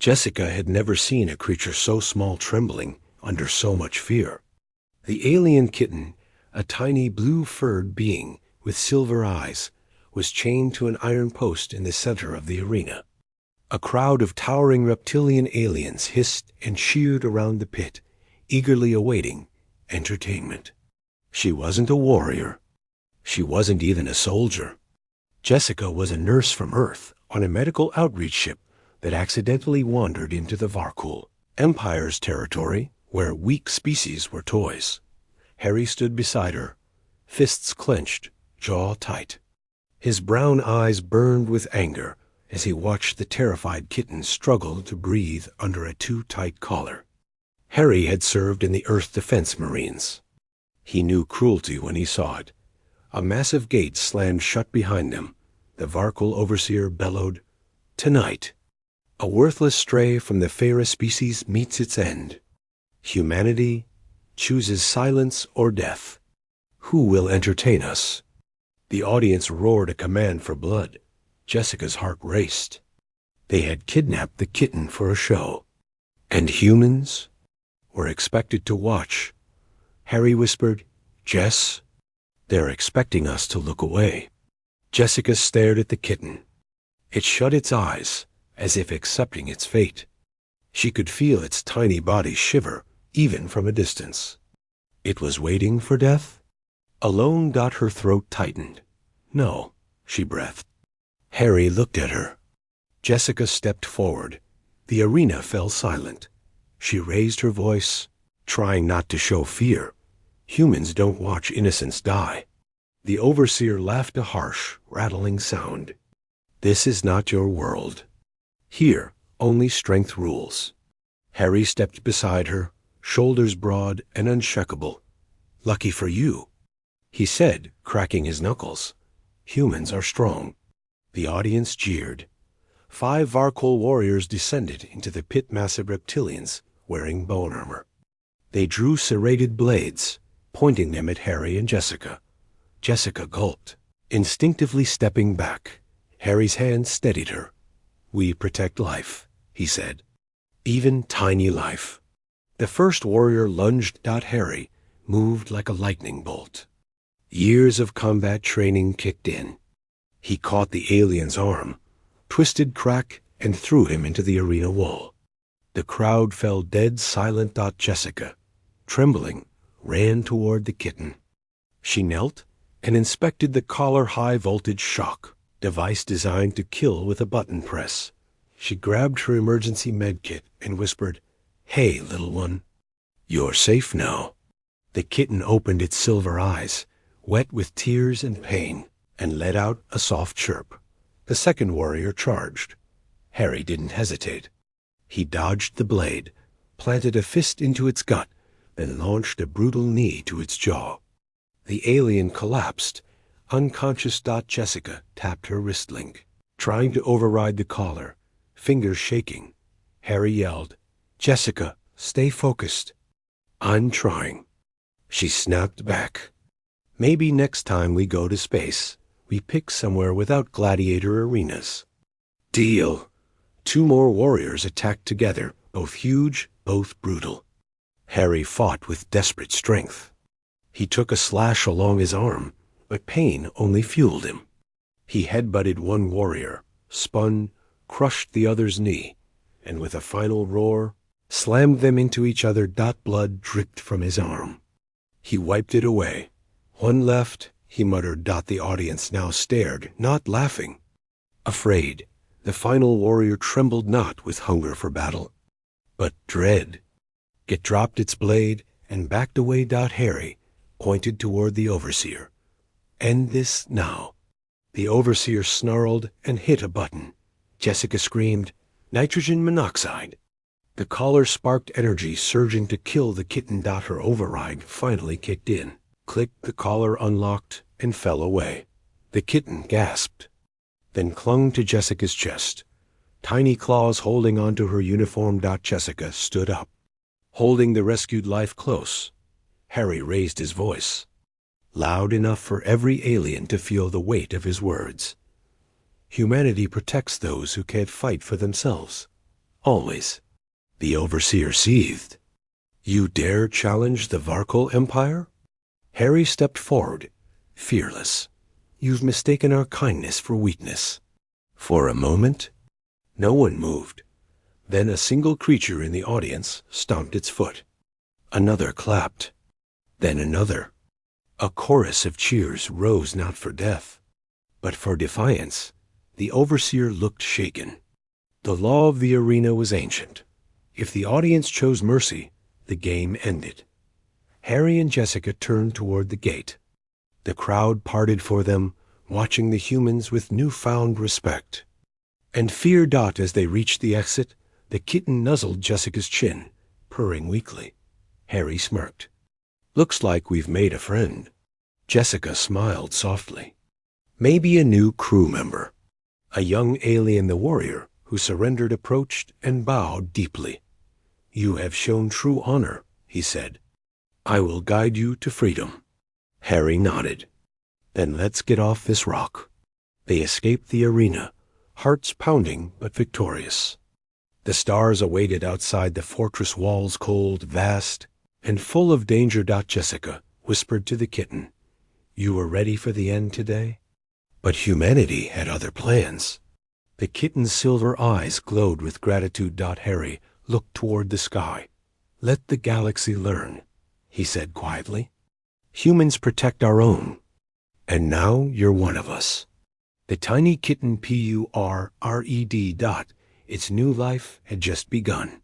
Jessica had never seen a creature so small trembling under so much fear. The alien kitten, a tiny blue-furred being with silver eyes, was chained to an iron post in the center of the arena. A crowd of towering reptilian aliens hissed and cheered around the pit, eagerly awaiting entertainment. She wasn't a warrior. She wasn't even a soldier. Jessica was a nurse from Earth on a medical outreach ship that accidentally wandered into the Varkul, Empire's territory, where weak species were toys. Harry stood beside her, fists clenched, jaw tight. His brown eyes burned with anger as he watched the terrified kitten struggle to breathe under a too-tight collar. Harry had served in the Earth Defense Marines. He knew cruelty when he saw it. A massive gate slammed shut behind them. The Varkul overseer bellowed, "Tonight, a worthless stray from the Feyre species meets its end. Humanity chooses silence or death. Who will entertain us?" The audience roared a command for blood. Jessica's heart raced. They had kidnapped the kitten for a show. And humans were expected to watch. Harry whispered, "Jess, they're expecting us to look away." Jessica stared at the kitten. It shut its eyes, as if accepting its fate. She could feel its tiny body shiver, even from a distance. It was waiting for death? Alone, her throat tightened. "No," she breathed. Harry looked at her. Jessica stepped forward. The arena fell silent. She raised her voice, trying not to show fear. "Humans don't watch innocents die." The overseer laughed a harsh, rattling sound. "This is not your world. Here, only strength rules." Harry stepped beside her, shoulders broad and unshakable. "Lucky for you," he said, cracking his knuckles. "Humans are strong." The audience jeered. 5 Varkul warriors descended into the pit massive reptilians, wearing bone armor. They drew serrated blades, pointing them at Harry and Jessica. Jessica gulped, instinctively stepping back. Harry's hand steadied her. "We protect life," he said. "Even tiny life." The first warrior lunged at Harry, moved like a lightning bolt. Years of combat training kicked in. He caught the alien's arm, twisted crack, and threw him into the arena wall. The crowd fell dead silent. Jessica, trembling, ran toward the kitten. She knelt and inspected the collar high-voltage shock, device designed to kill with a button press. She grabbed her emergency medkit and whispered, "Hey, little one. You're safe now." The kitten opened its silver eyes, wet with tears and pain, and let out a soft chirp. The second warrior charged. Harry didn't hesitate. He dodged the blade, planted a fist into its gut, then launched a brutal knee to its jaw. The alien collapsed. Unconscious. Jessica tapped her wrist link, trying to override the collar, fingers shaking. Harry yelled, "Jessica, stay focused." "I'm trying." She snapped back. "Maybe next time we go to space, we pick somewhere without gladiator arenas." "Deal." 2 more warriors attacked together, both huge, both brutal. Harry fought with desperate strength. He took a slash along his arm, but pain only fueled him. He headbutted one warrior, spun, crushed the other's knee, and with a final roar, slammed them into each other. Blood dripped from his arm. He wiped it away. "One left," he muttered. The audience now stared, not laughing. Afraid, the final warrior trembled not with hunger for battle, but dread. It dropped its blade and backed away. Harry pointed toward the overseer. "End this now." The overseer snarled and hit a button. Jessica screamed, "Nitrogen monoxide." The collar sparked energy surging to kill the kitten. Her override finally kicked in. Click, the collar unlocked and fell away. The kitten gasped, then clung to Jessica's chest, tiny claws holding onto her uniform. Jessica stood up, holding the rescued life close. Harry raised his voice, loud enough for every alien to feel the weight of his words. "Humanity protects those who can't fight for themselves. Always. The overseer seethed. You dare challenge the Varkol Empire? Harry stepped forward, fearless. You've mistaken our kindness for weakness. For a moment, no one moved. Then a single creature in the audience stomped its foot. Another clapped. Then another. A chorus of cheers rose not for death, but for defiance. The overseer looked shaken. The law of the arena was ancient. If the audience chose mercy, the game ended. Harry and Jessica turned toward the gate. The crowd parted for them, watching the humans with newfound respect. And fear dot as they reached the exit, the kitten nuzzled Jessica's chin, purring weakly. Harry smirked. Looks like we've made a friend. Jessica smiled softly. Maybe a new crew member. A young alien the warrior who surrendered approached and bowed deeply. You have shown true honor, he said. I will guide you to freedom. Harry nodded. Then let's get off this rock. They escaped the arena, hearts pounding but victorious. The stars awaited outside the fortress walls, cold, vast, and full of danger. Jessica whispered to the kitten, You were ready for the end today? But humanity had other plans. The kitten's silver eyes glowed with gratitude. Harry looked toward the sky. Let the galaxy learn, he said quietly. Humans protect our own. And now you're one of us. The tiny kitten Pured. Its new life had just begun.